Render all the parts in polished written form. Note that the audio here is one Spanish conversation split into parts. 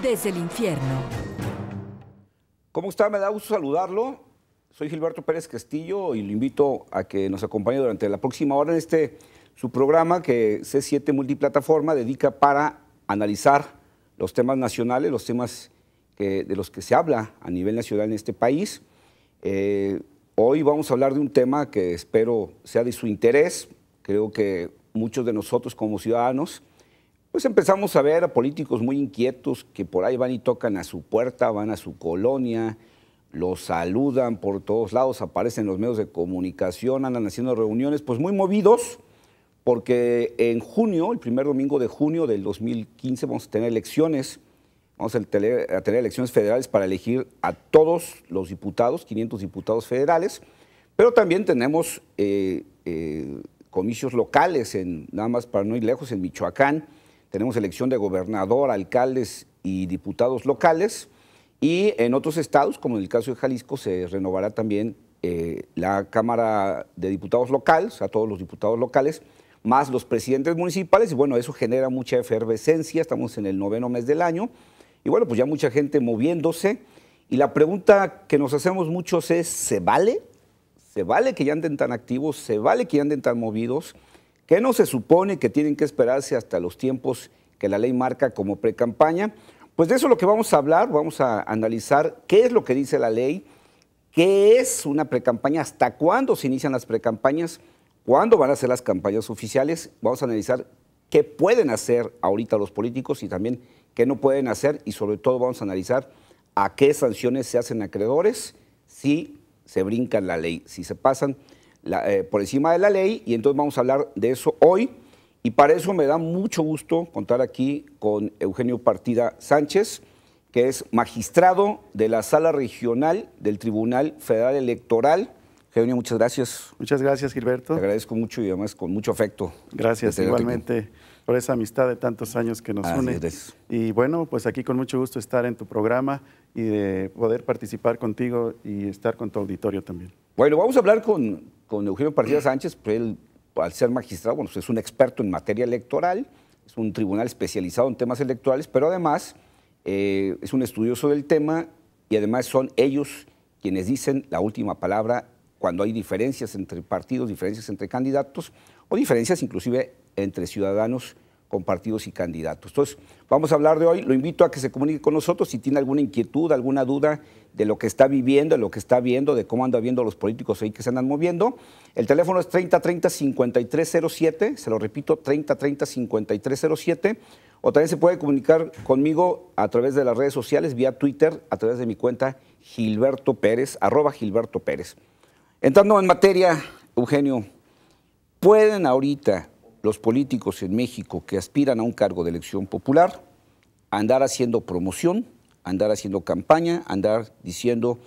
desde el infierno. ¿Cómo está? Me da gusto saludarlo. Soy Gilberto Pérez Castillo y lo invito a que nos acompañe durante la próxima hora en su programa que C7 Multiplataforma dedica para analizar los temas nacionales, los temas de los que se habla a nivel nacional en este país. Hoy vamos a hablar de un tema que espero sea de su interés. Creo que muchos de nosotros como ciudadanos pues empezamos a ver a políticos muy inquietos que por ahí van y tocan a su puerta, van a su colonia, los saludan por todos lados, aparecen en los medios de comunicación, andan haciendo reuniones, pues muy movidos, porque en junio, el primer domingo de junio del 2015, vamos a tener elecciones, vamos a tener elecciones federales para elegir a todos los diputados, 500 diputados federales, pero también tenemos comicios locales, nada más para no ir lejos, en Michoacán. Tenemos elección de gobernador, alcaldes y diputados locales. Y en otros estados, como en el caso de Jalisco, se renovará también la Cámara de Diputados local, o sea, todos los diputados locales, más los presidentes municipales. Y bueno, eso genera mucha efervescencia. Estamos en el 9º mes del año. Y bueno, pues ya mucha gente moviéndose. Y la pregunta que nos hacemos muchos es, ¿se vale? ¿Se vale que ya anden tan activos? ¿Se vale que ya anden tan movidos? ¿Qué no se supone que tienen que esperarse hasta los tiempos que la ley marca como precampaña? Pues de eso es lo que vamos a hablar, vamos a analizar qué es lo que dice la ley, qué es una precampaña, hasta cuándo se inician las precampañas, cuándo van a ser las campañas oficiales, vamos a analizar qué pueden hacer ahorita los políticos y también qué no pueden hacer y sobre todo vamos a analizar a qué sanciones se hacen acreedores si se brincan la ley, si se pasan por encima de la ley, y entonces vamos a hablar de eso hoy, y para eso me da mucho gusto contar aquí con Eugenio Partida Sánchez, que es magistrado de la Sala Regional del Tribunal Federal Electoral. Eugenio, muchas gracias. Muchas gracias, Gilberto. Te agradezco mucho y además con mucho afecto. Gracias, igualmente, por esa amistad de tantos años que nos une. Y bueno, pues aquí con mucho gusto estar en tu programa y de poder participar contigo y estar con tu auditorio también. Bueno, vamos a hablar con Eugenio Partida Sánchez, pues él, al ser magistrado, bueno, pues es un experto en materia electoral, es un tribunal especializado en temas electorales, pero además es un estudioso del tema y además son ellos quienes dicen la última palabra cuando hay diferencias entre partidos, diferencias entre candidatos o diferencias inclusive entre ciudadanos con partidos y candidatos. Entonces, vamos a hablar de hoy. Lo invito a que se comunique con nosotros si tiene alguna inquietud, alguna duda de lo que está viviendo, de lo que está viendo, de cómo anda viendo los políticos ahí que se andan moviendo. El teléfono es 3030-5307, se lo repito, 3030-5307, o también se puede comunicar conmigo a través de las redes sociales, vía Twitter, a través de mi cuenta Gilberto Pérez, @Gilberto Pérez. Entrando en materia, Eugenio, ¿pueden ahorita los políticos en México que aspiran a un cargo de elección popular andar haciendo promoción, andar haciendo campaña, andar diciendo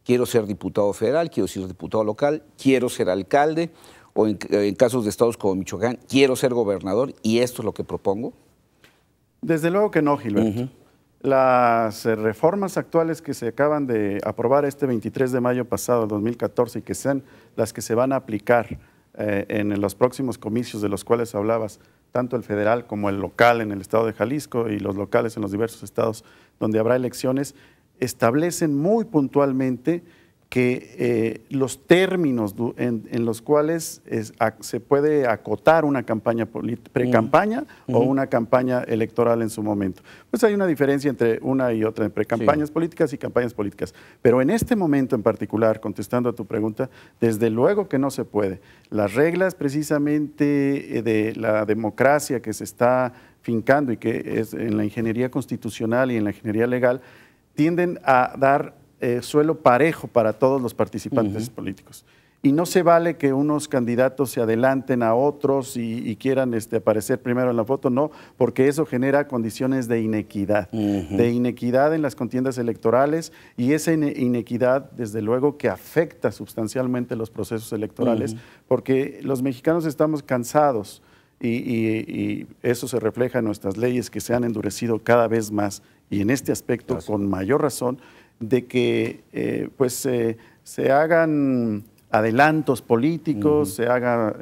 quiero ser diputado federal, quiero ser diputado local, quiero ser alcalde, o en casos de estados como Michoacán, quiero ser gobernador y esto es lo que propongo? Desde luego que no, Gilberto. Las reformas actuales que se acaban de aprobar este 23 de mayo pasado, 2014, y que sean las que se van a aplicar en los próximos comicios de los cuales hablabas, tanto el federal como el local en el estado de Jalisco y los locales en los diversos estados donde habrá elecciones, establecen muy puntualmente que los términos en los cuales se puede acotar una campaña pre-campaña o una campaña electoral en su momento. Pues hay una diferencia entre una y otra, entre campañas políticas y campañas políticas. Pero en este momento en particular, contestando a tu pregunta, desde luego que no se puede. Las reglas precisamente de la democracia que se está fincando y que es en la ingeniería constitucional y en la ingeniería legal, tienden a dar suelo parejo para todos los participantes políticos. Y no se vale que unos candidatos se adelanten a otros y quieran aparecer primero en la foto, no, porque eso genera condiciones de inequidad en las contiendas electorales, y esa inequidad, desde luego, que afecta sustancialmente los procesos electorales, porque los mexicanos estamos cansados y eso se refleja en nuestras leyes que se han endurecido cada vez más, y en este aspecto con mayor razón, de que se hagan adelantos políticos, se haga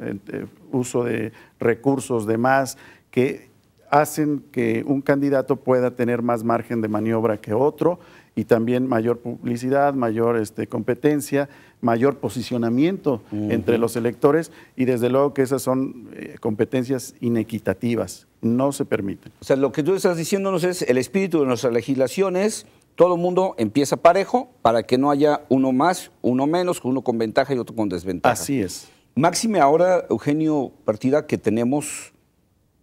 uso de recursos de más, que hacen que un candidato pueda tener más margen de maniobra que otro y también mayor publicidad, mayor competencia, mayor posicionamiento entre los electores y desde luego que esas son competencias inequitativas, no se permiten. O sea, lo que tú estás diciéndonos es el espíritu de nuestra legislación es todo el mundo empieza parejo para que no haya uno más, uno menos, uno con ventaja y otro con desventaja. Así es. Máxime ahora, Eugenio Partida, que tenemos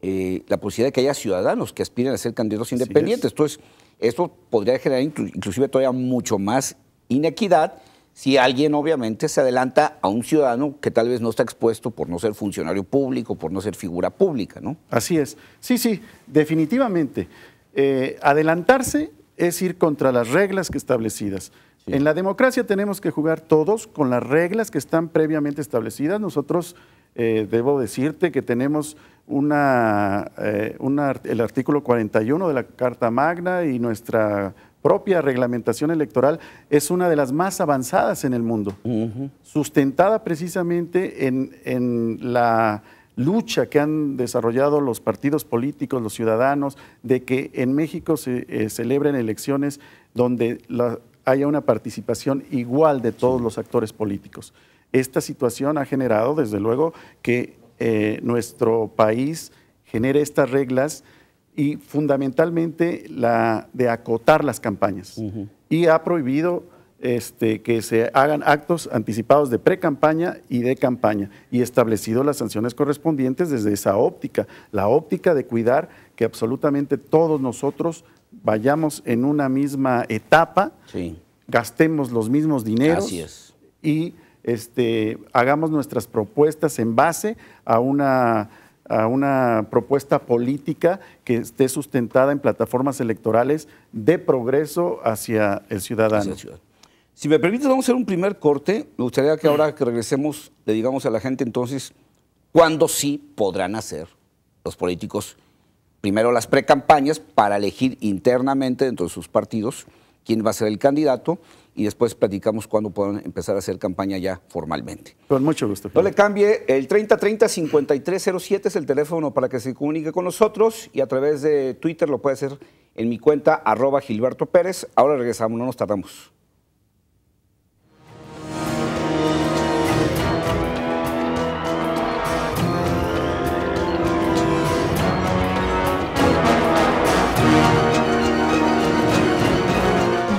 la posibilidad de que haya ciudadanos que aspiren a ser candidatos independientes. Entonces, esto podría generar inclusive todavía mucho más inequidad si alguien obviamente se adelanta a un ciudadano que tal vez no está expuesto por no ser funcionario público, por no ser figura pública, ¿no? Así es. Sí, sí, definitivamente. Adelantarse es ir contra las reglas que establecidas. Sí. En la democracia tenemos que jugar todos con las reglas que están previamente establecidas. Nosotros, debo decirte que tenemos el artículo 41 de la Carta Magna y nuestra propia reglamentación electoral es una de las más avanzadas en el mundo, sustentada precisamente en la lucha que han desarrollado los partidos políticos, los ciudadanos, de que en México se celebren elecciones donde haya una participación igual de todos los actores políticos. Esta situación ha generado, desde luego, que nuestro país genere estas reglas y fundamentalmente la de acotar las campañas. Y ha prohibido que se hagan actos anticipados de pre-campaña y de campaña y establecido las sanciones correspondientes desde esa óptica, la óptica de cuidar que absolutamente todos nosotros vayamos en una misma etapa, gastemos los mismos dineros y hagamos nuestras propuestas en base a una propuesta política que esté sustentada en plataformas electorales de progreso hacia el ciudadano. Si me permites, vamos a hacer un primer corte. Me gustaría que ahora que regresemos le digamos a la gente entonces cuándo sí podrán hacer los políticos primero las precampañas para elegir internamente dentro de sus partidos quién va a ser el candidato y después platicamos cuándo puedan empezar a hacer campaña ya formalmente. Con mucho gusto. No le cambie, el 3030-5307 es el teléfono para que se comunique con nosotros y a través de Twitter lo puede hacer en mi cuenta @GilbertoPérez. Ahora regresamos, no nos tardamos.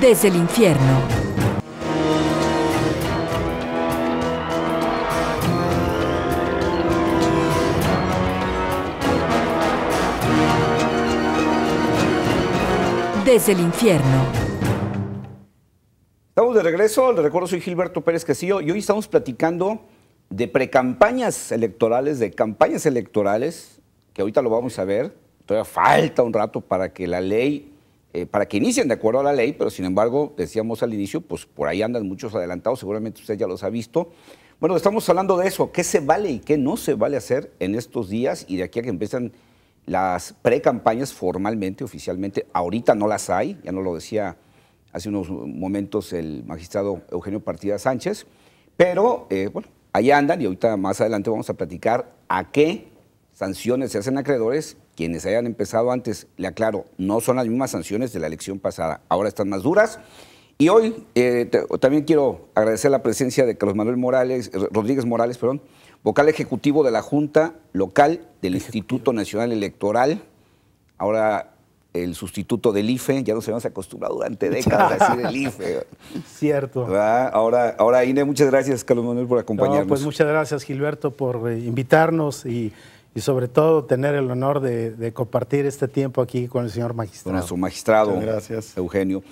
Desde el infierno. Desde el infierno. Estamos de regreso, les recuerdo, soy Gilberto Pérez Castillo y hoy estamos platicando de precampañas electorales, de campañas electorales, que ahorita lo vamos a ver. Todavía falta un rato para que la ley, para que inicien de acuerdo a la ley, pero sin embargo, decíamos al inicio, pues por ahí andan muchos adelantados, seguramente usted ya los ha visto. Bueno, estamos hablando de eso, qué se vale y qué no se vale hacer en estos días y de aquí a que empiezan las precampañas formalmente, oficialmente. Ahorita no las hay, ya nos lo decía hace unos momentos el magistrado Eugenio Partida Sánchez, pero bueno, ahí andan y ahorita más adelante vamos a platicar a qué sanciones se hacen acreedores. Quienes hayan empezado antes, le aclaro, no son las mismas sanciones de la elección pasada, ahora están más duras. Y hoy también quiero agradecer la presencia de Carlos Manuel Rodríguez Morales, vocal ejecutivo de la Junta Local del Instituto Nacional Electoral, ahora el sustituto del IFE, ya nos habíamos acostumbrado durante décadas a decir el IFE. Cierto. Ahora INE, muchas gracias Carlos Manuel por acompañarnos. No, pues muchas gracias Gilberto por invitarnos y sobre todo tener el honor de compartir este tiempo aquí con el señor magistrado. Con nuestro magistrado, muchas gracias. Eugenio.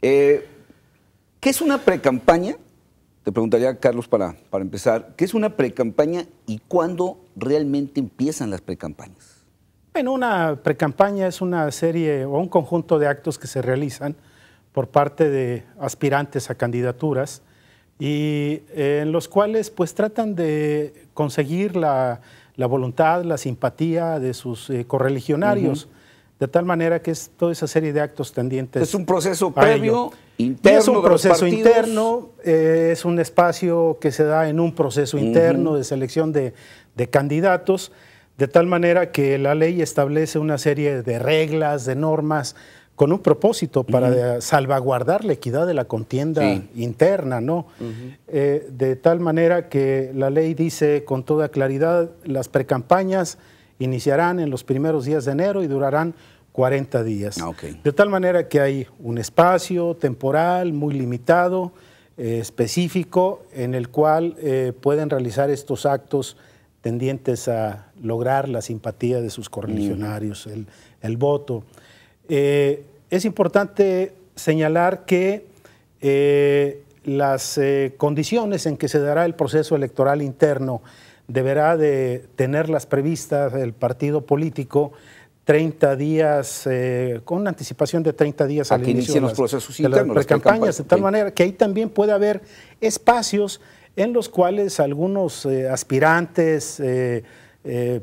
¿Qué es una precampaña? Te preguntaría, Carlos, para empezar, ¿qué es una precampaña y cuándo realmente empiezan las precampañas? Bueno, una precampaña es una serie o un conjunto de actos que se realizan por parte de aspirantes a candidaturas y en los cuales pues tratan de conseguir la voluntad, la simpatía de sus correligionarios, de tal manera que es toda esa serie de actos tendientes. Es un proceso previo, interno. Es un proceso interno, es un espacio que se da en un proceso interno de selección de candidatos, de tal manera que la ley establece una serie de reglas, de normas, con un propósito para salvaguardar la equidad de la contienda interna, ¿no? De tal manera que la ley dice con toda claridad, las precampañas iniciarán en los primeros días de enero y durarán 40 días. De tal manera que hay un espacio temporal muy limitado, específico, en el cual pueden realizar estos actos tendientes a lograr la simpatía de sus correligionarios, el voto. Es importante señalar que las condiciones en que se dará el proceso electoral interno deberá de tenerlas previstas el partido político 30 días, con una anticipación de 30 días al inicio de los procesos de internos, las precampañas, de tal manera que ahí también puede haber espacios en los cuales algunos aspirantes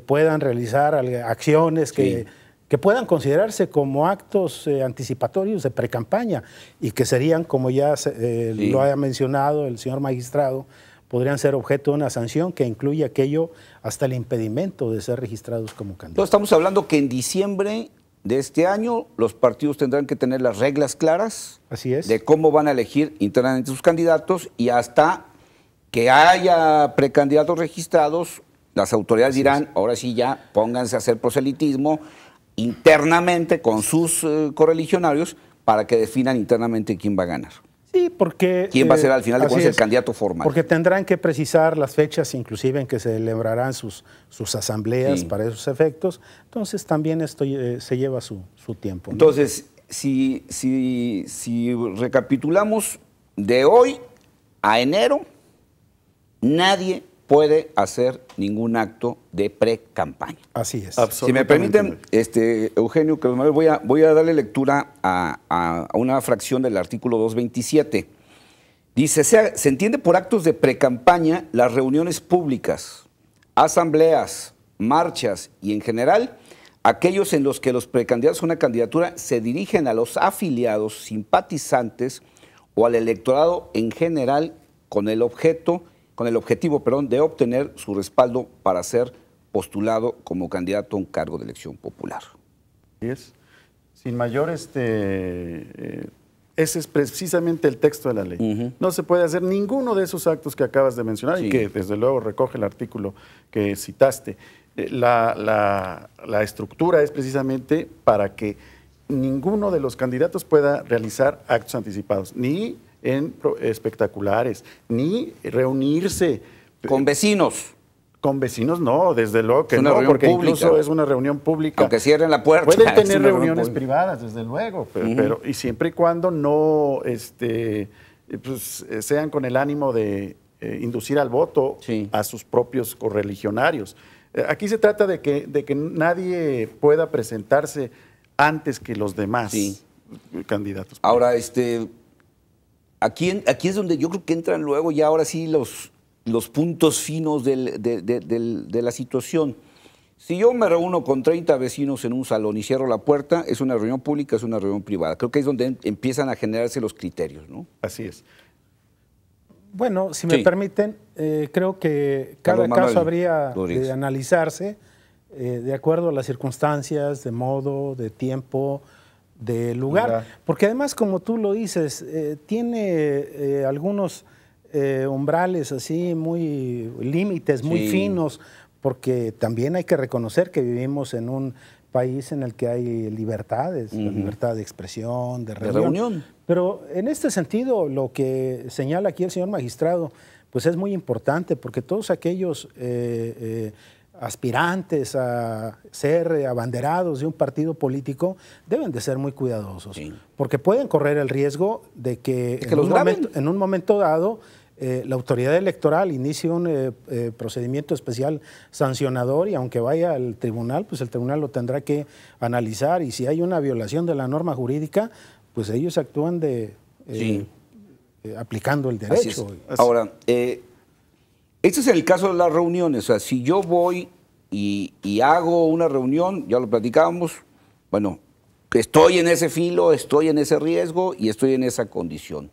puedan realizar acciones que puedan considerarse como actos anticipatorios de precampaña y que serían, como ya lo haya mencionado el señor magistrado, podrían ser objeto de una sanción que incluye aquello hasta el impedimento de ser registrados como candidatos. Entonces estamos hablando que en diciembre de este año los partidos tendrán que tener las reglas claras. Así es. De cómo van a elegir internamente sus candidatos, y hasta que haya precandidatos registrados, las autoridades dirán, ahora sí ya pónganse a hacer proselitismo internamente con sus correligionarios para que definan internamente quién va a ganar. Sí, porque... ¿Quién va a ser al final de cuentas el candidato formal? Porque tendrán que precisar las fechas, inclusive en que se celebrarán sus asambleas para esos efectos. Entonces también esto se lleva su tiempo, ¿no? Entonces, si recapitulamos, de hoy a enero, nadie puede hacer ningún acto de pre-campaña. Así es. Si me permiten, Eugenio, que voy a darle lectura a una fracción del artículo 227. Dice, se entiende por actos de pre-campaña las reuniones públicas, asambleas, marchas y en general aquellos en los que los precandidatos a una candidatura se dirigen a los afiliados, simpatizantes o al electorado en general con el objetivo de obtener su respaldo para ser postulado como candidato a un cargo de elección popular. Sin mayor, ese es precisamente el texto de la ley. No se puede hacer ninguno de esos actos que acabas de mencionar y que desde luego recoge el artículo que citaste. La estructura es precisamente para que ninguno de los candidatos pueda realizar actos anticipados, ni en espectaculares, ni reunirse. ¿Con vecinos? Con vecinos no, desde luego que es una no, porque pública. Incluso es una reunión pública. Aunque cierren la puerta. Pueden tener reuniones privadas, desde luego, pero y siempre y cuando no sean con el ánimo de inducir al voto a sus propios correligionarios. Aquí se trata de que nadie pueda presentarse antes que los demás candidatos. Ahora, aquí es donde yo creo que entran luego ya ahora sí los puntos finos de la situación. Si yo me reúno con 30 vecinos en un salón y cierro la puerta, ¿es una reunión pública, es una reunión privada? Creo que es donde empiezan a generarse los criterios, ¿no? Así es. Bueno, si me permiten, creo que cada caso habría de analizarse de acuerdo a las circunstancias, de modo, de tiempo, de lugar. Porque además, como tú lo dices, tiene algunos umbrales así, límites muy finos, porque también hay que reconocer que vivimos en un país en el que hay libertades, la libertad de expresión, de reunión. Pero en este sentido, lo que señala aquí el señor magistrado, pues es muy importante, porque todos aquellos aspirantes a ser abanderados de un partido político deben de ser muy cuidadosos, porque pueden correr el riesgo de que en un momento dado la autoridad electoral inicie un procedimiento especial sancionador y aunque vaya al tribunal, pues el tribunal lo tendrá que analizar y si hay una violación de la norma jurídica, pues ellos actúan aplicando el derecho. Ahora, este es el caso de las reuniones. O sea, si yo voy y hago una reunión, ya lo platicábamos, bueno, estoy en ese filo, estoy en ese riesgo y estoy en esa condición.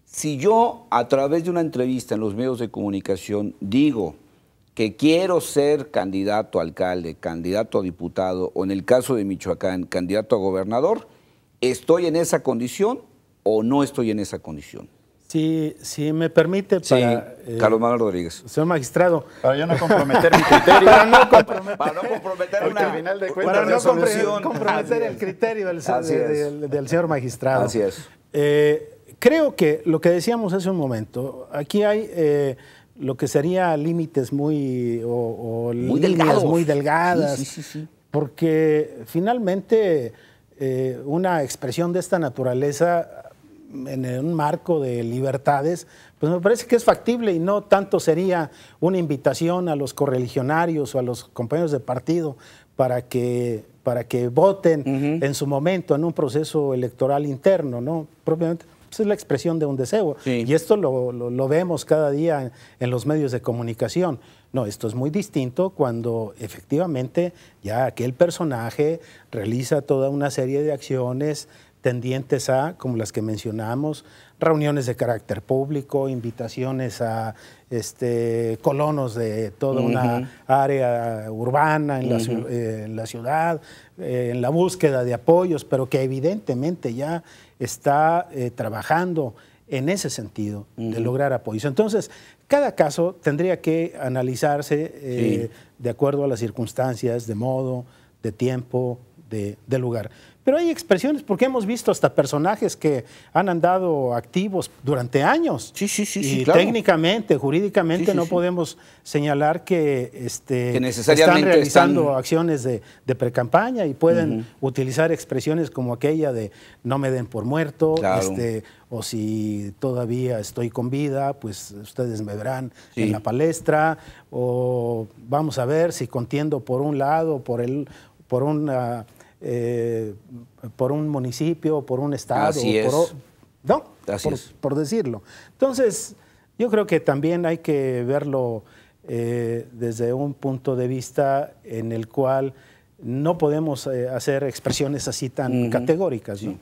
Si yo, a través de una entrevista en los medios de comunicación, digo que quiero ser candidato a alcalde, candidato a diputado, o en el caso de Michoacán, candidato a gobernador, ¿estoy en esa condición o no estoy en esa condición? Si me permite, para... Carlos Manuel Rodríguez. Señor magistrado. Para yo no comprometer mi criterio. Para no comprometer el criterio del señor magistrado. Así es. Creo que lo que decíamos hace un momento, aquí hay lo que sería límites muy líneas muy delgadas, sí. Porque finalmente una expresión de esta naturaleza en un marco de libertades, pues me parece que es factible y no tanto sería una invitación a los correligionarios o a los compañeros de partido para que voten en su momento en un proceso electoral interno, ¿no? Propiamente, pues es la expresión de un deseo. Sí. Y esto lo vemos cada día en los medios de comunicación. No, esto es muy distinto cuando efectivamente ya aquel personaje realiza toda una serie de acciones tendientes a, como las que mencionamos, reuniones de carácter público, invitaciones a colonos de toda una área urbana en la ciudad, en la búsqueda de apoyos, pero que evidentemente ya está trabajando en ese sentido de lograr apoyos. Entonces, cada caso tendría que analizarse de acuerdo a las circunstancias, de modo, de tiempo, de lugar. Pero hay expresiones, porque hemos visto hasta personajes que han andado activos durante años. Sí, y claro. técnicamente, jurídicamente, no podemos señalar que necesariamente están realizando acciones de precampaña y pueden utilizar expresiones como aquella de no me den por muerto, claro. O si todavía estoy con vida, pues ustedes me verán en la palestra, o vamos a ver si contiendo por un lado, por un municipio, por un estado, Así es. por decirlo. Entonces, yo creo que también hay que verlo desde un punto de vista en el cual no podemos hacer expresiones así tan categóricas, ¿no?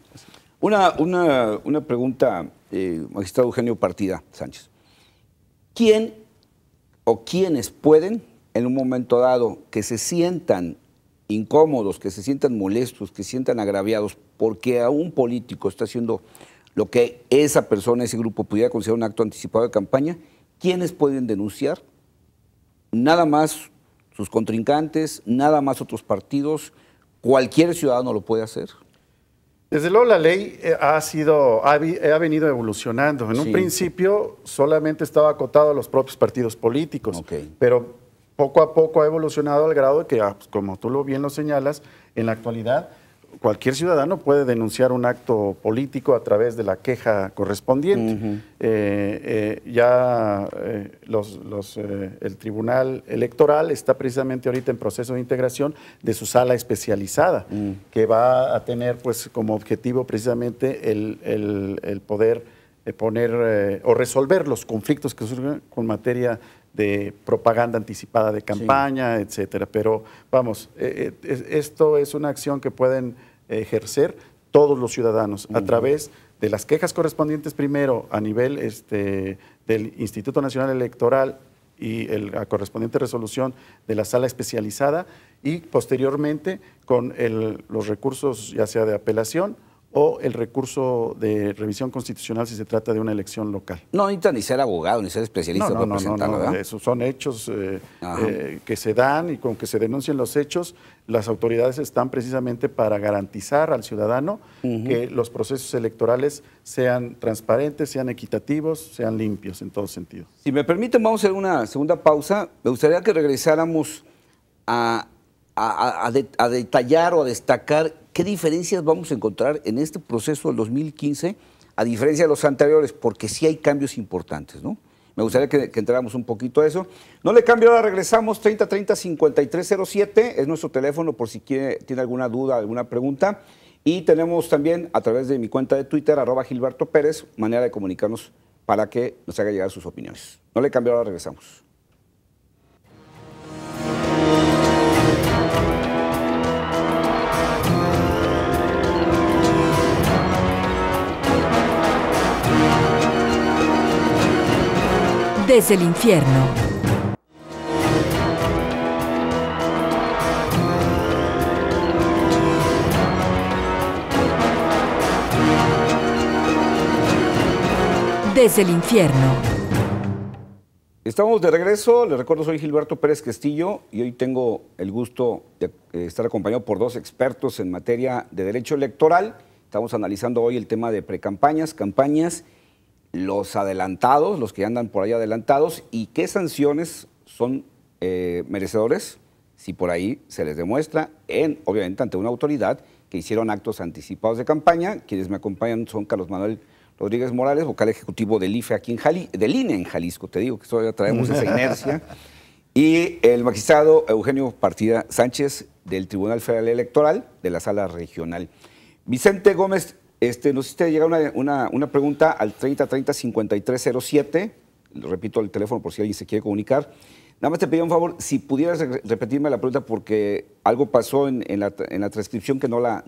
Una pregunta, magistrado Eugenio Partida Sánchez. ¿Quién o quiénes pueden, en un momento dado, que se sientan incómodos, que se sientan molestos, que se sientan agraviados porque a un político está haciendo lo que esa persona, ese grupo pudiera considerar un acto anticipado de campaña, ¿quiénes pueden denunciar? Nada más sus contrincantes, nada más otros partidos, cualquier ciudadano lo puede hacer. Desde luego la ley ha venido evolucionando. En un principio solamente estaba acotado a los propios partidos políticos, pero poco a poco ha evolucionado al grado de que, como tú bien lo señalas, en la actualidad cualquier ciudadano puede denunciar un acto político a través de la queja correspondiente. El Tribunal Electoral está precisamente ahorita en proceso de integración de su sala especializada, que va a tener pues como objetivo precisamente el poder poner o resolver los conflictos que surgen con materia de propaganda anticipada de campaña, etcétera. Pero vamos, esto es una acción que pueden ejercer todos los ciudadanos a través de las quejas correspondientes primero a nivel del Instituto Nacional Electoral y la correspondiente resolución de la sala especializada y posteriormente con los recursos ya sea de apelación o el recurso de revisión constitucional si se trata de una elección local. No necesita ni ser abogado, ni ser especialista para presentarlo, ¿verdad? Esos son hechos que se dan y con que se denuncien los hechos, las autoridades están precisamente para garantizar al ciudadano que los procesos electorales sean transparentes, sean equitativos, sean limpios en todo sentido. Si me permiten, vamos a hacer una segunda pausa. Me gustaría que regresáramos a detallar o a destacar qué diferencias vamos a encontrar en este proceso del 2015 a diferencia de los anteriores, porque sí hay cambios importantes, ¿no? Me gustaría que entráramos un poquito a eso. No le cambio, ahora regresamos, 3030-5307, es nuestro teléfono por si tiene alguna duda, alguna pregunta. Y tenemos también a través de mi cuenta de Twitter, @GilbertoPérez, manera de comunicarnos para que nos haga llegar sus opiniones. No le cambio, ahora regresamos. Desde el infierno. Desde el infierno. Estamos de regreso, les recuerdo, soy Gilberto Pérez Castillo y hoy tengo el gusto de estar acompañado por dos expertos en materia de derecho electoral. Estamos analizando hoy el tema de precampañas, campañas, los adelantados, los que andan por ahí adelantados y qué sanciones son merecedores si por ahí se les demuestra, obviamente ante una autoridad, que hicieron actos anticipados de campaña. Quienes me acompañan son Carlos Manuel Rodríguez Morales, vocal ejecutivo del IFE aquí del INE en Jalisco, te digo que todavía traemos esa inercia, y el magistrado Eugenio Partida Sánchez del Tribunal Federal Electoral de la Sala Regional. Vicente Gómez, nos hiciste llegar una pregunta al 3030-5307, repito el teléfono por si alguien se quiere comunicar. Nada más te pedía un favor, si pudieras repetirme la pregunta porque algo pasó en la transcripción que no la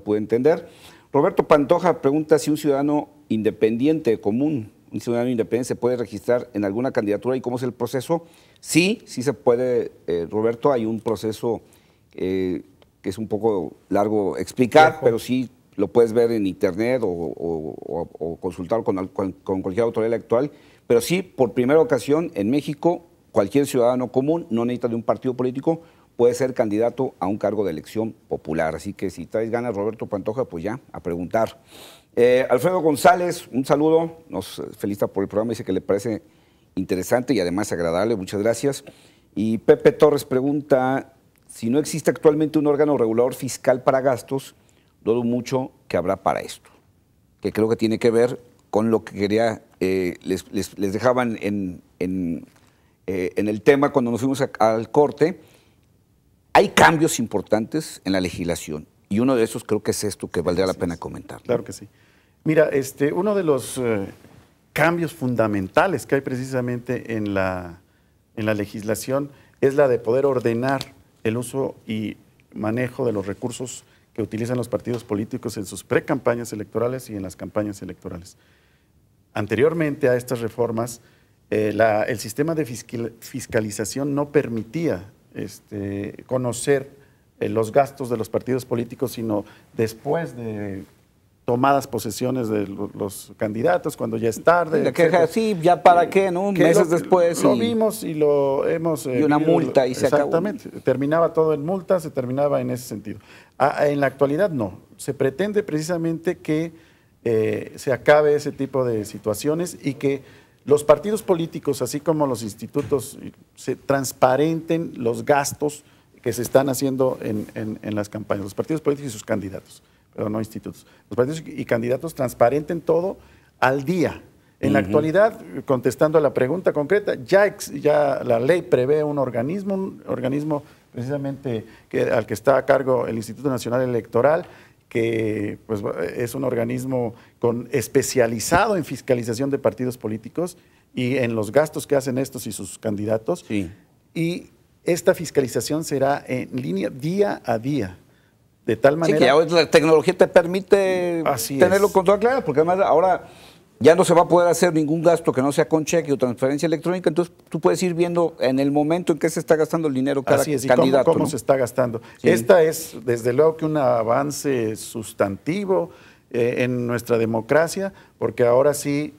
pude entender. Roberto Pantoja pregunta si un ciudadano independiente común, un ciudadano independiente se puede registrar en alguna candidatura y cómo es el proceso. Sí, sí se puede, Roberto, hay un proceso que es un poco largo explicar, pero sí lo puedes ver en internet o consultar con cualquier autoridad electoral. Pero sí, por primera ocasión en México, cualquier ciudadano común, no necesita de un partido político, puede ser candidato a un cargo de elección popular. Así que si traes ganas, Roberto Pantoja, pues ya, a preguntar. Alfredo González, un saludo, nos felicita por el programa, dice que le parece interesante y además agradable, muchas gracias. Y Pepe Torres pregunta, si no existe actualmente un órgano regulador fiscal para gastos, dudo mucho que habrá para esto, que creo que tiene que ver con lo que quería, les dejaban en el tema cuando nos fuimos al corte. Hay cambios importantes en la legislación y uno de esos creo que es esto que valdría la pena comentar. Claro que sí. Mira, uno de los cambios fundamentales que hay precisamente en la legislación es la de poder ordenar el uso y manejo de los recursos que utilizan los partidos políticos en sus precampañas electorales y en las campañas electorales. Anteriormente a estas reformas, el sistema de fiscalización no permitía conocer los gastos de los partidos políticos, sino después de tomadas posesiones de los candidatos, cuando ya es tarde. Sí, ya para qué, ¿no? Meses después. Lo vimos y lo hemos... y una multa y se acabó. Exactamente. Terminaba todo en multa, se terminaba en ese sentido. En la actualidad no. Se pretende precisamente que se acabe ese tipo de situaciones y que los partidos políticos, así como los institutos, se transparenten los gastos que se están haciendo en las campañas. Los partidos políticos y sus candidatos, pero no institutos. Los partidos y candidatos transparenten todo al día. En la actualidad, contestando a la pregunta concreta, ya la ley prevé un organismo precisamente al que está a cargo el Instituto Nacional Electoral, que pues, es un organismo especializado en fiscalización de partidos políticos y en los gastos que hacen estos y sus candidatos. Sí. Y esta fiscalización será en línea día a día, de tal manera... Sí, que ya la tecnología te permite tenerlo con toda claridad, porque además ahora ya no se va a poder hacer ningún gasto que no sea con cheque o transferencia electrónica, entonces tú puedes ir viendo en el momento en que se está gastando el dinero cada candidato. Cómo ¿no? se está gastando. Sí. Esta es, desde luego, que un avance sustantivo en nuestra democracia, porque ahora sí,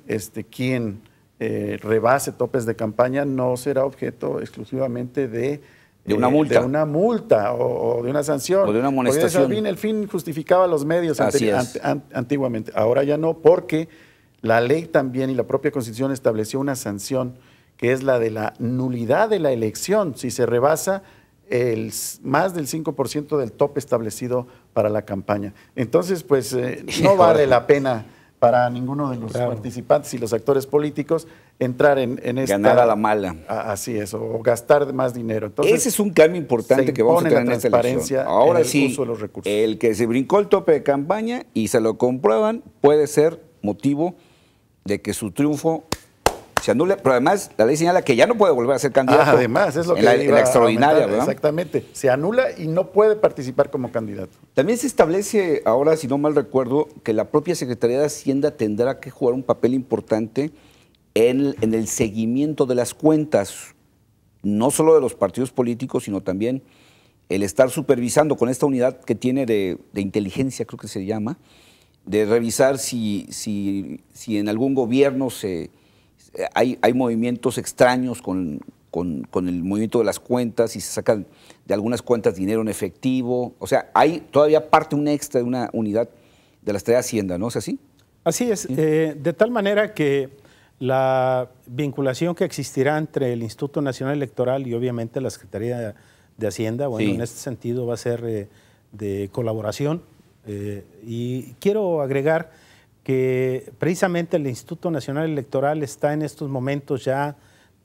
quien rebase topes de campaña no será objeto exclusivamente de una multa. De una multa o de una sanción. O de una amonestación. El fin justificaba los medios antiguamente. Ahora ya no, porque la ley también y la propia Constitución estableció una sanción que es la de la nulidad de la elección si se rebasa más del 5% del tope establecido para la campaña. Entonces, pues no vale la pena para ninguno de los participantes y los actores políticos entrar en esta... Ganar a la mala. Así es, o gastar más dinero. Entonces, ese es un cambio importante que vamos a tener en esta elección. Ahora sí, uso de los recursos. El que se brincó el tope de campaña y se lo comprueban puede ser motivo de que su triunfo se anule, pero además la ley señala que ya no puede volver a ser candidato. Además, es lo que en la extraordinaria, ¿verdad? Exactamente, se anula y no puede participar como candidato. También se establece ahora, si no mal recuerdo, que la propia Secretaría de Hacienda tendrá que jugar un papel importante en el seguimiento de las cuentas, no solo de los partidos políticos, sino también el estar supervisando con esta unidad que tiene de inteligencia, creo que se llama, de revisar si en algún gobierno hay movimientos extraños con el movimiento de las cuentas, si se sacan de algunas cuentas dinero en efectivo. O sea, hay todavía parte un extra de una unidad de la Secretaría de Hacienda, ¿no es así? Así es, de tal manera que la vinculación que existirá entre el Instituto Nacional Electoral y obviamente la Secretaría de Hacienda, bueno, Sí. en este sentido va a ser de colaboración. Y quiero agregar que precisamente el Instituto Nacional Electoral está en estos momentos ya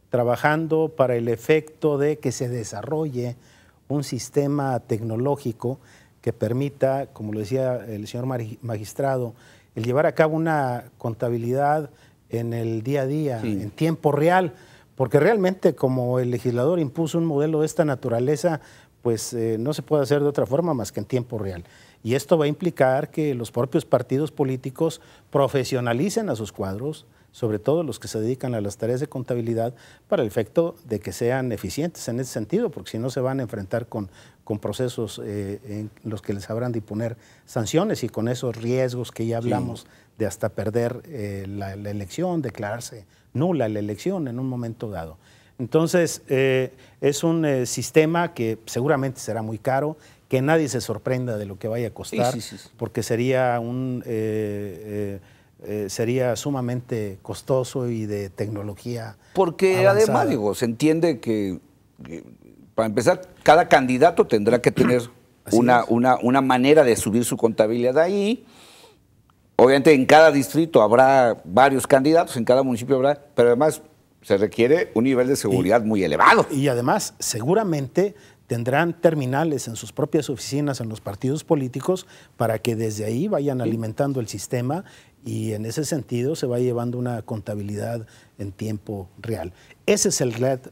trabajando para el efecto de que se desarrolle un sistema tecnológico que permita, como lo decía el señor magistrado, el llevar a cabo una contabilidad en el día a día, Sí. en tiempo real, porque realmente como el legislador impuso un modelo de esta naturaleza, pues no se puede hacer de otra forma más que en tiempo real. Y esto va a implicar que los propios partidos políticos profesionalicen a sus cuadros, sobre todo los que se dedican a las tareas de contabilidad, para el efecto de que sean eficientes en ese sentido, porque si no se van a enfrentar con procesos en los que les habrán de imponer sanciones y con esos riesgos que ya hablamos de hasta perder la elección, declararse nula la elección en un momento dado. Entonces, es un sistema que seguramente será muy caro, que nadie se sorprenda de lo que vaya a costar, Sí. porque sería sería sumamente costoso y de tecnología Porque avanzada. además, digo, se entiende que, para empezar, cada candidato tendrá que tener una manera de subir su contabilidad ahí. Obviamente en cada distrito habrá varios candidatos, en cada municipio habrá, pero además se requiere un nivel de seguridad muy elevado. Y además, seguramente tendrán terminales en sus propias oficinas, en los partidos políticos, para que desde ahí vayan alimentando el sistema y en ese sentido se va llevando una contabilidad en tiempo real. Ese es el reto,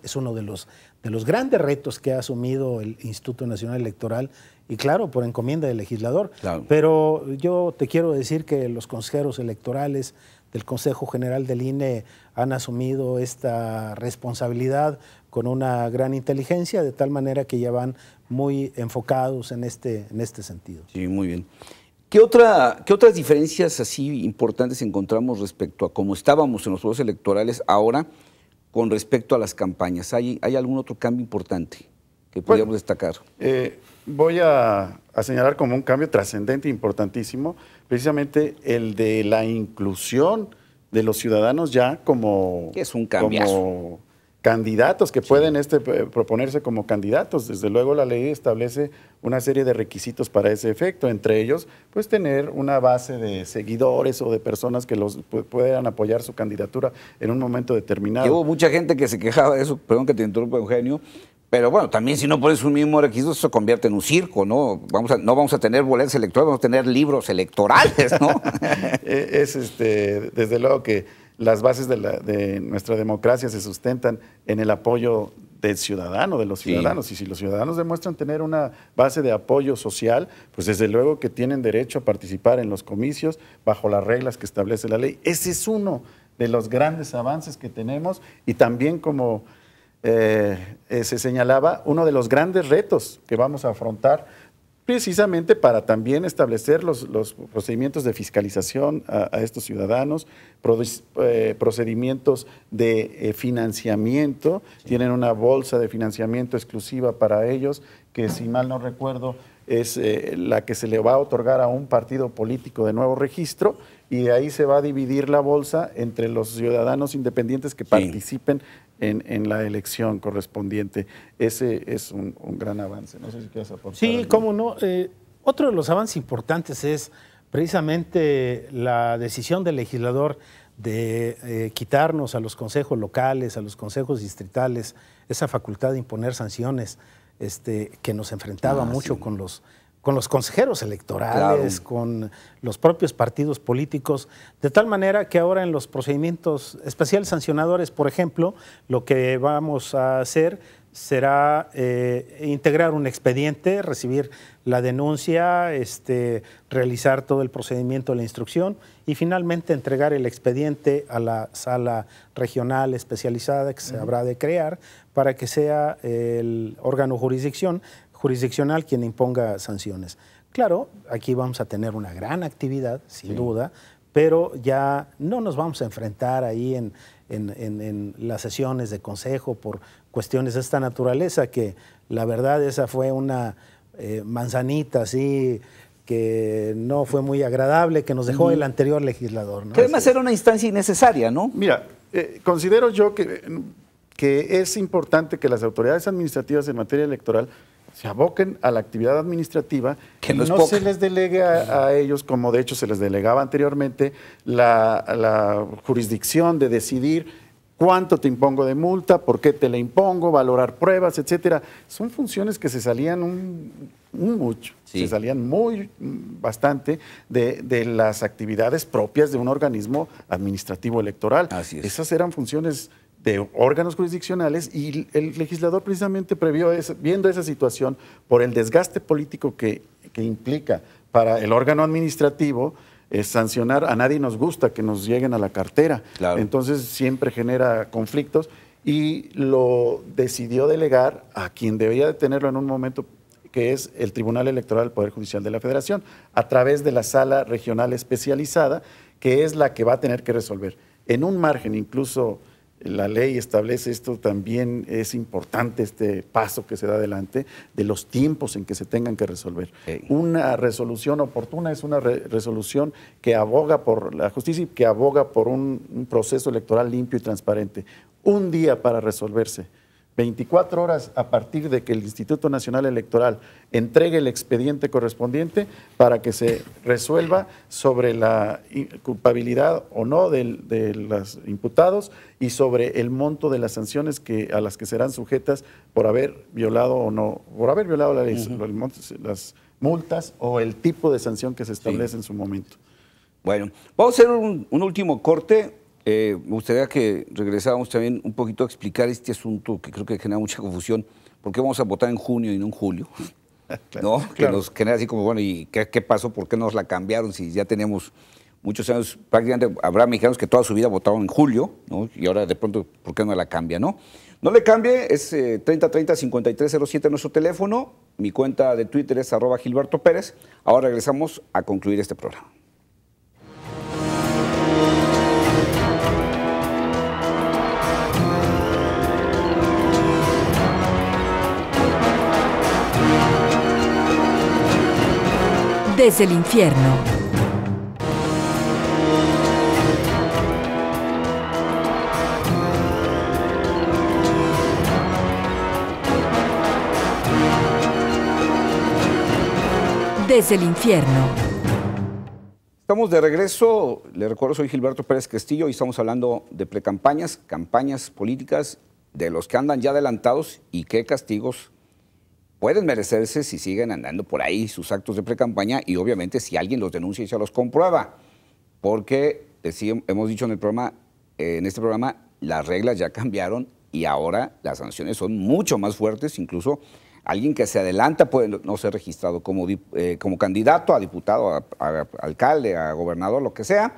es uno de los grandes retos que ha asumido el Instituto Nacional Electoral y claro, por encomienda del legislador. Claro. Pero yo te quiero decir que los consejeros electorales del Consejo General del INE han asumido esta responsabilidad con una gran inteligencia, de tal manera que ya van muy enfocados en este sentido. Sí, muy bien. ¿Qué otras diferencias así importantes encontramos respecto a cómo estábamos en los procesos electorales ahora con respecto a las campañas? ¿Hay algún otro cambio importante que podríamos destacar? Voy a señalar como un cambio trascendente e importantísimo, precisamente el de la inclusión de los ciudadanos ya como, Es un cambiazo. como candidatos que pueden proponerse como candidatos. Desde luego la ley establece una serie de requisitos para ese efecto, entre ellos pues tener una base de seguidores o de personas que puedan apoyar su candidatura en un momento determinado. Que hubo mucha gente que se quejaba de eso, perdón que te interrumpa, Eugenio, pero bueno, también si no pones un mismo requisito, eso se convierte en un circo, ¿no? No vamos a tener boletas electorales, vamos a tener libros electorales, ¿no? Desde luego que las bases de nuestra democracia se sustentan en el apoyo del ciudadano, de los ciudadanos. Y si los ciudadanos demuestran tener una base de apoyo social, pues desde luego que tienen derecho a participar en los comicios bajo las reglas que establece la ley. Ese es uno de los grandes avances que tenemos y también como se señalaba, uno de los grandes retos que vamos a afrontar precisamente para también establecer los procedimientos de fiscalización a estos ciudadanos, procedimientos de financiamiento. Tienen una bolsa de financiamiento exclusiva para ellos, que si mal no recuerdo es la que se le va a otorgar a un partido político de nuevo registro, y de ahí se va a dividir la bolsa entre los ciudadanos independientes que participen en la elección correspondiente. Ese es un gran avance. No sé si quieres aportar. Sí, algo. cómo no. Otro de los avances importantes es precisamente la decisión del legislador de quitarnos a los consejos locales, a los consejos distritales, esa facultad de imponer sanciones que nos enfrentaba mucho con los consejeros electorales, con los propios partidos políticos, de tal manera que ahora en los procedimientos especiales sancionadores, por ejemplo, lo que vamos a hacer será integrar un expediente, recibir la denuncia, realizar todo el procedimiento de la instrucción y finalmente entregar el expediente a la sala regional especializada que se habrá de crear para que sea el órgano jurisdiccional quien imponga sanciones. Claro, aquí vamos a tener una gran actividad, sin duda, pero ya no nos vamos a enfrentar ahí en las sesiones de consejo por cuestiones de esta naturaleza, que la verdad esa fue una manzanita así que no fue muy agradable, que nos dejó el anterior legislador, ¿no? Que además era una instancia innecesaria, ¿no? Mira, considero yo que es importante que las autoridades administrativas en materia electoral se aboquen a la actividad administrativa, que no se les delegue a ellos, como de hecho se les delegaba anteriormente, la jurisdicción de decidir cuánto te impongo de multa, por qué te la impongo, valorar pruebas, etcétera. Son funciones que se salían mucho, se salían bastante de las actividades propias de un organismo administrativo electoral. Así es. Esas eran funciones de órganos jurisdiccionales y el legislador precisamente previó viendo esa situación por el desgaste político que implica para el órgano administrativo sancionar. A nadie nos gusta que nos lleguen a la cartera, claro. Entonces siempre genera conflictos y lo decidió delegar a quien debía de tenerlo en un momento, que es el Tribunal Electoral del Poder Judicial de la Federación, a través de la Sala Regional Especializada, que es la que va a tener que resolver. En un margen, incluso la ley establece esto, también es importante este paso que se da adelante, de los tiempos en que se tengan que resolver. Una resolución oportuna es una resolución que aboga por la justicia y que aboga por un proceso electoral limpio y transparente. Un día para resolverse. 24 horas a partir de que el Instituto Nacional Electoral entregue el expediente correspondiente para que se resuelva sobre la culpabilidad o no de los imputados y sobre el monto de las sanciones a las que serán sujetas por haber violado o no, por haber violado la ley, las multas o el tipo de sanción que se establece en su momento. Bueno, vamos a hacer un último corte. Me gustaría que regresáramos también un poquito a explicar este asunto que creo que genera mucha confusión. ¿Por qué vamos a votar en junio y no en julio? Claro, ¿no? Claro. Que nos genera así como, bueno, ¿y qué pasó? ¿Por qué nos la cambiaron? Si ya teníamos muchos años, prácticamente habrá mexicanos que toda su vida votaron en julio, ¿no? Y ahora de pronto, ¿por qué no la cambia, no? No le cambie, es 3030-5307 nuestro teléfono. Mi cuenta de Twitter es @GilbertoPérez. Ahora regresamos a concluir este programa. Desde el infierno. Desde el infierno. Estamos de regreso. Le recuerdo, soy Gilberto Pérez Castillo y estamos hablando de precampañas, campañas políticas, de los que andan ya adelantados y qué castigos pueden merecerse si siguen andando por ahí sus actos de precampaña y obviamente si alguien los denuncia y se los comprueba. Porque hemos dicho en este programa, las reglas ya cambiaron y ahora las sanciones son mucho más fuertes. Incluso alguien que se adelanta puede no ser registrado como candidato a diputado, a alcalde, a gobernador, lo que sea.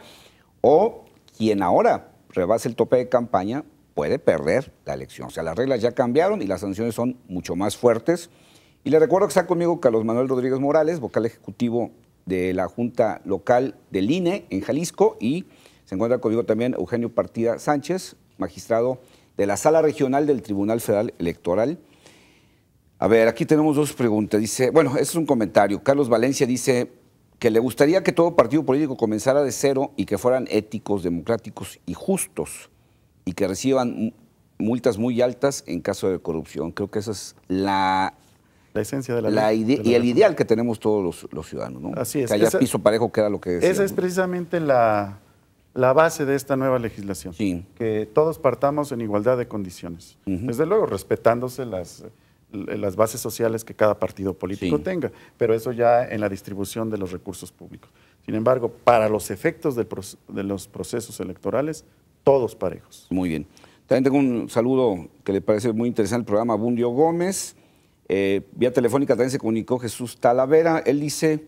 O quien ahora rebase el tope de campaña puede perder la elección. O sea, las reglas ya cambiaron y las sanciones son mucho más fuertes. Y le recuerdo que está conmigo Carlos Manuel Rodríguez Morales, vocal ejecutivo de la Junta Local del INE en Jalisco, y se encuentra conmigo también Eugenio Partida Sánchez, magistrado de la Sala Regional del Tribunal Federal Electoral. A ver, aquí tenemos dos preguntas. Dice, bueno, este es un comentario. Carlos Valencia dice que le gustaría que todo partido político comenzara de cero y que fueran éticos, democráticos y justos y que reciban multas muy altas en caso de corrupción. Creo que esa es la esencia de la ley. Y el ideal que tenemos todos los ciudadanos, ¿no? Así es. Que haya piso parejo, que era lo que decíamos. Esa es precisamente la base de esta nueva legislación. Sí. Que todos partamos en igualdad de condiciones. Desde luego, respetándose las bases sociales que cada partido político tenga, pero eso ya en la distribución de los recursos públicos. Sin embargo, para los efectos de los procesos electorales, todos parejos. Muy bien. También tengo un saludo que le parece muy interesante el programa, Bundio Gómez. Vía telefónica también se comunicó Jesús Talavera. Él dice,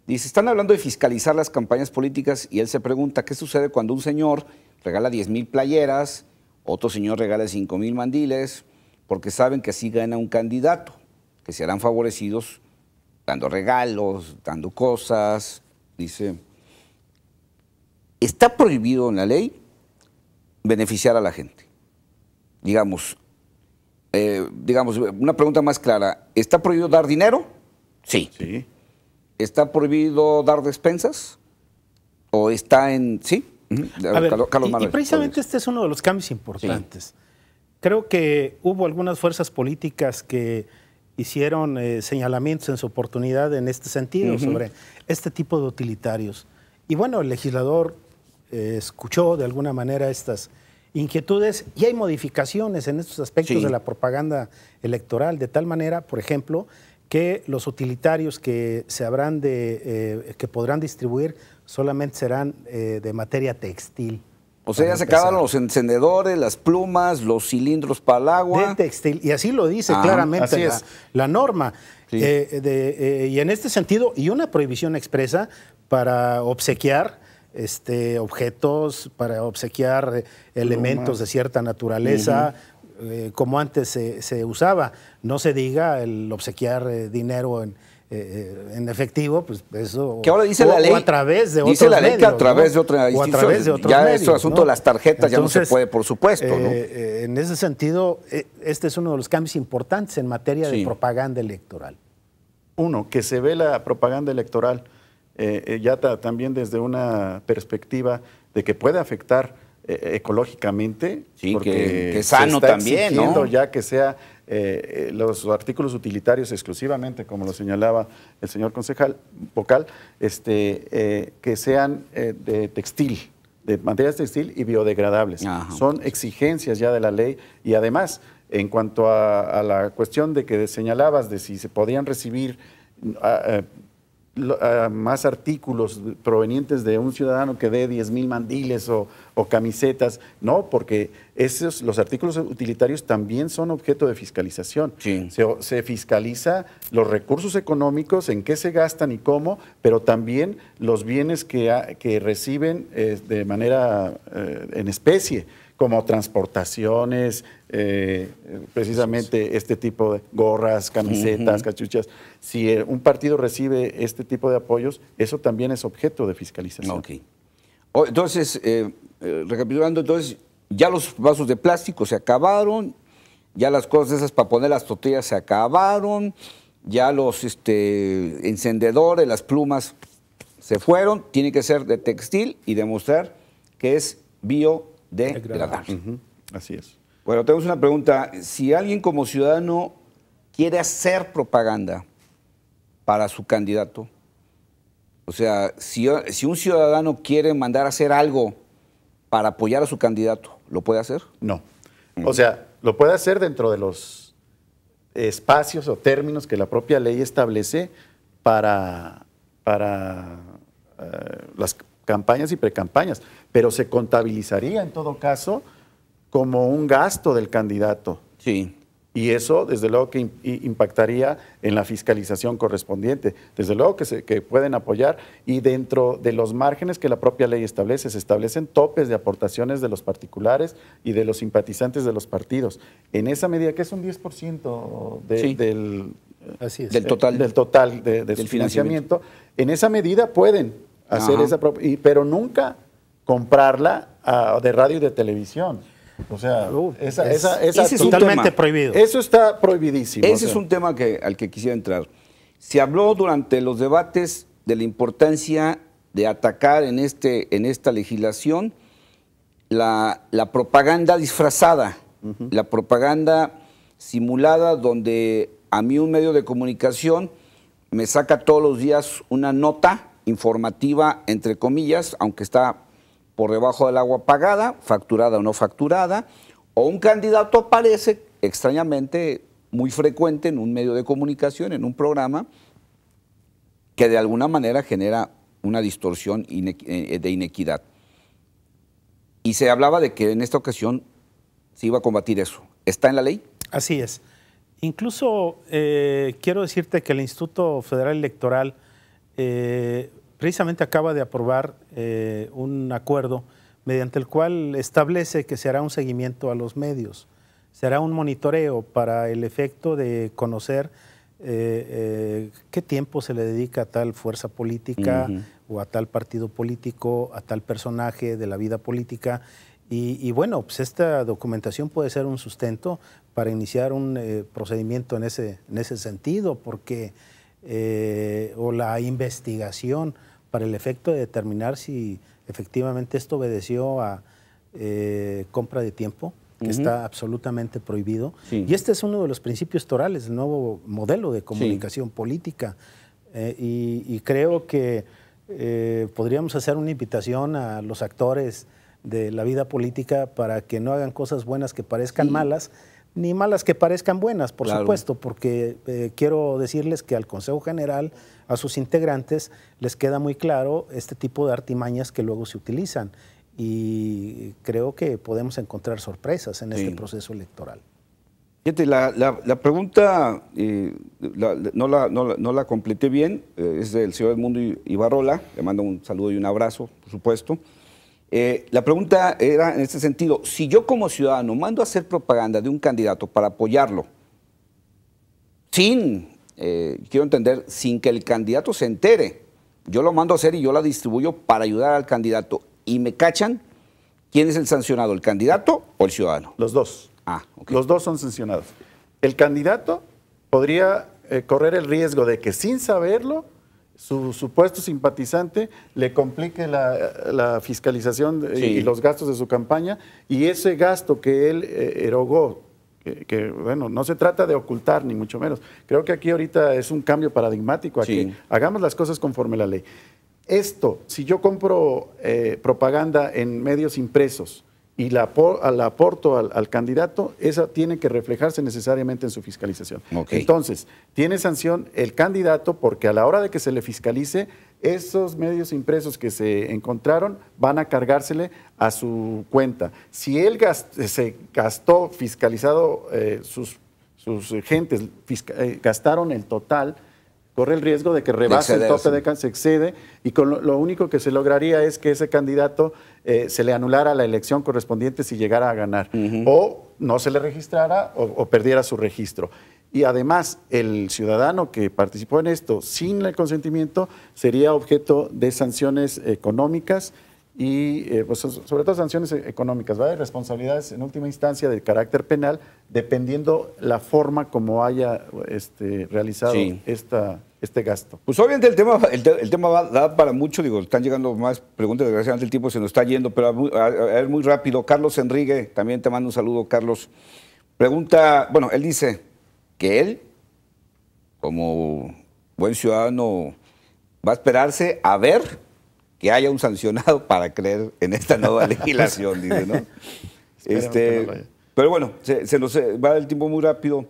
están hablando de fiscalizar las campañas políticas y él se pregunta qué sucede cuando un señor regala 10,000 playeras, otro señor regala 5,000 mandiles, porque saben que así gana un candidato, que serán favorecidos dando regalos, dando cosas. Dice, está prohibido en la ley beneficiar a la gente. Digamos, una pregunta más clara, ¿está prohibido dar dinero? Sí. Sí. ¿Está prohibido dar despensas? ¿O está en...? Sí. A ver, Carlos Manuel, y precisamente este es uno de los cambios importantes. Sí. Creo que hubo algunas fuerzas políticas que hicieron señalamientos en su oportunidad en este sentido sobre este tipo de utilitarios. Y bueno, el legislador escuchó de alguna manera estas inquietudes y hay modificaciones en estos aspectos de la propaganda electoral, de tal manera, por ejemplo, que los utilitarios que se habrán que podrán distribuir solamente serán de materia textil. O sea, ya se acabaron los encendedores, las plumas, los cilindros para el agua. De textil, y así lo dice claramente la norma. Sí. Y en este sentido, y una prohibición expresa para obsequiar objetos, para obsequiar elementos de cierta naturaleza, como antes se usaba. No se diga el obsequiar dinero en efectivo, pues eso. Que ahora dice la ley. O a través de otros dice la ley medios, que a través ¿no? de otra institución. O a través de otros ya medios, es el asunto de las tarjetas, entonces, ya no se puede, por supuesto. ¿No? En ese sentido, este es uno de los cambios importantes en materia de propaganda electoral. Uno, que se ve la propaganda electoral también desde una perspectiva de que puede afectar ecológicamente, porque que es sano también, ¿no? Ya que sea los artículos utilitarios exclusivamente, como lo señalaba el señor concejal vocal, que sean de textil, de materias textil y biodegradables. Son exigencias ya de la ley y además, en cuanto a la cuestión de que señalabas de si se podían recibir más artículos provenientes de un ciudadano que dé 10,000 mandiles o camisetas, no, porque los artículos utilitarios también son objeto de fiscalización. Sí. Se fiscaliza los recursos económicos, en qué se gastan y cómo, pero también los bienes que reciben de manera en especie, como transportaciones, precisamente este tipo de gorras, camisetas, cachuchas. Si un partido recibe este tipo de apoyos, eso también es objeto de fiscalización. Okay. Entonces, recapitulando, entonces, ya los vasos de plástico se acabaron, ya las cosas esas para poner las tortillas se acabaron, ya los encendedores, las plumas se fueron, tiene que ser de textil y demostrar que es biodegradable. Así es. Bueno, tenemos una pregunta. Si alguien como ciudadano quiere hacer propaganda para su candidato, o sea, si un ciudadano quiere mandar a hacer algo para apoyar a su candidato, ¿lo puede hacer? No. O sea, lo puede hacer dentro de los espacios o términos que la propia ley establece para las campañas y precampañas, pero se contabilizaría en todo caso como un gasto del candidato. Sí. Y eso, desde luego, que impactaría en la fiscalización correspondiente. Desde luego que pueden apoyar y dentro de los márgenes que la propia ley establece, se establecen topes de aportaciones de los particulares y de los simpatizantes de los partidos. En esa medida, que es un 10% del total de su financiamiento, en esa medida pueden hacer pero nunca comprarla de radio y de televisión. O sea, ese es totalmente prohibido. Eso está prohibidísimo. Ese es un tema al que quisiera entrar. Se habló durante los debates de la importancia de atacar en esta legislación la propaganda disfrazada, la propaganda simulada, donde a mí un medio de comunicación me saca todos los días una nota informativa, entre comillas, aunque está por debajo del agua pagada, facturada o no facturada, o un candidato aparece extrañamente muy frecuente en un medio de comunicación, en un programa, que de alguna manera genera una distorsión de inequidad. Y se hablaba de que en esta ocasión se iba a combatir eso. ¿Está en la ley? Así es. Incluso quiero decirte que el Instituto Federal Electoral precisamente acaba de aprobar un acuerdo mediante el cual establece que se hará un seguimiento a los medios, se hará un monitoreo para el efecto de conocer qué tiempo se le dedica a tal fuerza política o a tal partido político, a tal personaje de la vida política. Y bueno, pues esta documentación puede ser un sustento para iniciar un procedimiento en ese sentido, porque, o la investigación para el efecto de determinar si efectivamente esto obedeció a compra de tiempo, que está absolutamente prohibido. Sí. Y este es uno de los principios torales del nuevo modelo de comunicación política. Y creo que podríamos hacer una invitación a los actores de la vida política para que no hagan cosas buenas que parezcan malas, ni malas que parezcan buenas, por supuesto, porque quiero decirles que al Consejo General, a sus integrantes, les queda muy claro este tipo de artimañas que luego se utilizan. Y creo que podemos encontrar sorpresas en este proceso electoral. Fíjate, la pregunta no la completé bien, es del señor Edmundo Ibarrola, le mando un saludo y un abrazo, por supuesto. La pregunta era en este sentido: si yo como ciudadano mando a hacer propaganda de un candidato para apoyarlo, quiero entender, sin que el candidato se entere, yo lo mando a hacer y yo la distribuyo para ayudar al candidato, y me cachan, ¿quién es el sancionado, el candidato o el ciudadano? Los dos. Okay. Los dos son sancionados. El candidato podría correr el riesgo de que sin saberlo, su supuesto simpatizante le complique la fiscalización y los gastos de su campaña, y ese gasto que él erogó, que bueno, no se trata de ocultar ni mucho menos. Creo que aquí ahorita es un cambio paradigmático a que hagamos las cosas conforme la ley. Esto, si yo compro propaganda en medios impresos y la aporto al candidato, esa tiene que reflejarse necesariamente en su fiscalización. Entonces, tiene sanción el candidato, porque a la hora de que se le fiscalice, esos medios impresos que se encontraron van a cargársele a su cuenta. Si él se gastó fiscalizado, sus gentes gastaron el total, corre el riesgo de que rebase el tope de se excede, y lo único que se lograría es que ese candidato se le anulara la elección correspondiente si llegara a ganar, o no se le registrara o perdiera su registro. Y además, el ciudadano que participó en esto sin el consentimiento sería objeto de sanciones económicas y pues, sobre todo sanciones económicas, ¿vale? Responsabilidades en última instancia de carácter penal, dependiendo la forma como haya realizado este gasto. Pues obviamente el tema va a dar para mucho, digo, están llegando más preguntas, desgraciadamente el tiempo se nos está yendo, pero a ver, muy rápido. Carlos Enrique, también te mando un saludo, Carlos. Pregunta, bueno, él dice que él, como buen ciudadano, va a esperarse a ver que haya un sancionado para creer en esta nueva legislación, dice, ¿no? Pero bueno, se nos va el tiempo muy rápido.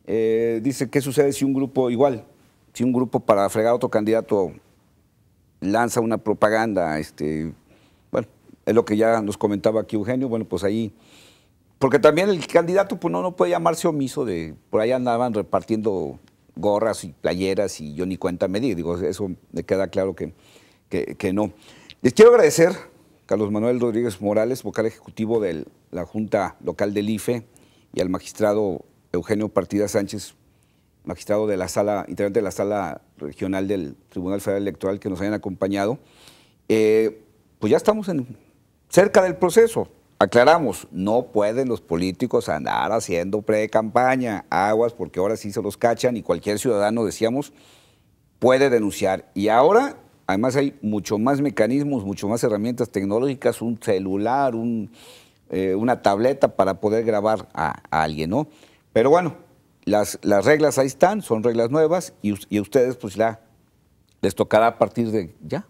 Dice, ¿qué sucede si un grupo si un grupo para fregar a otro candidato lanza una propaganda? Bueno, es lo que ya nos comentaba aquí Eugenio, bueno, pues ahí, porque también el candidato pues no puede llamarse omiso por ahí andaban repartiendo gorras y playeras y yo ni cuenta me di, digo, eso me queda claro que no. Les quiero agradecer, Carlos Manuel Rodríguez Morales, vocal ejecutivo de la Junta Local del IFE, y al magistrado Eugenio Partida Sánchez, magistrado de la sala, integrante de la sala regional del Tribunal Federal Electoral, que nos hayan acompañado. Pues ya estamos cerca del proceso. Aclaramos, no pueden los políticos andar haciendo pre-campaña, aguas, porque ahora sí se los cachan y cualquier ciudadano, decíamos, puede denunciar. Y ahora, además, hay mucho más mecanismos, mucho más herramientas tecnológicas, un celular, una tableta para poder grabar a alguien, ¿no? Pero bueno, las reglas ahí están, son reglas nuevas y a ustedes pues ya les tocará a partir de ya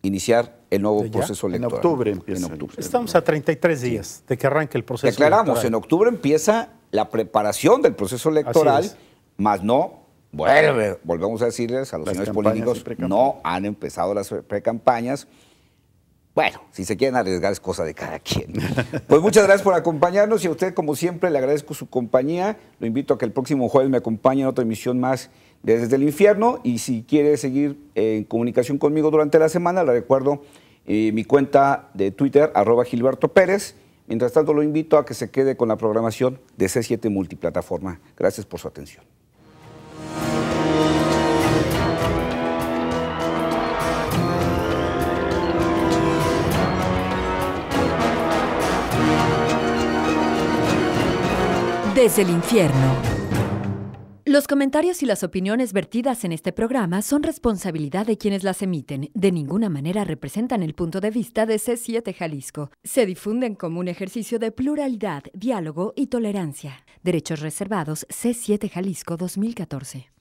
iniciar el nuevo proceso electoral. En octubre empieza. Estamos a 33 días de que arranque el proceso electoral. Declaramos, en electoral. octubre empieza la preparación del proceso electoral, más no, volvemos a decirles a los señores políticos, no han empezado las precampañas. Bueno, si se quieren arriesgar es cosa de cada quien. Pues muchas gracias por acompañarnos y a usted, como siempre, le agradezco su compañía. Lo invito a que el próximo jueves me acompañe en otra emisión más de Desde el Infierno, y si quiere seguir en comunicación conmigo durante la semana, le recuerdo mi cuenta de Twitter, @GilbertoPérez. Mientras tanto, lo invito a que se quede con la programación de C7 Multiplataforma. Gracias por su atención. Desde el infierno. Los comentarios y las opiniones vertidas en este programa son responsabilidad de quienes las emiten. De ninguna manera representan el punto de vista de C7 Jalisco. Se difunden como un ejercicio de pluralidad, diálogo y tolerancia. Derechos reservados C7 Jalisco 2014.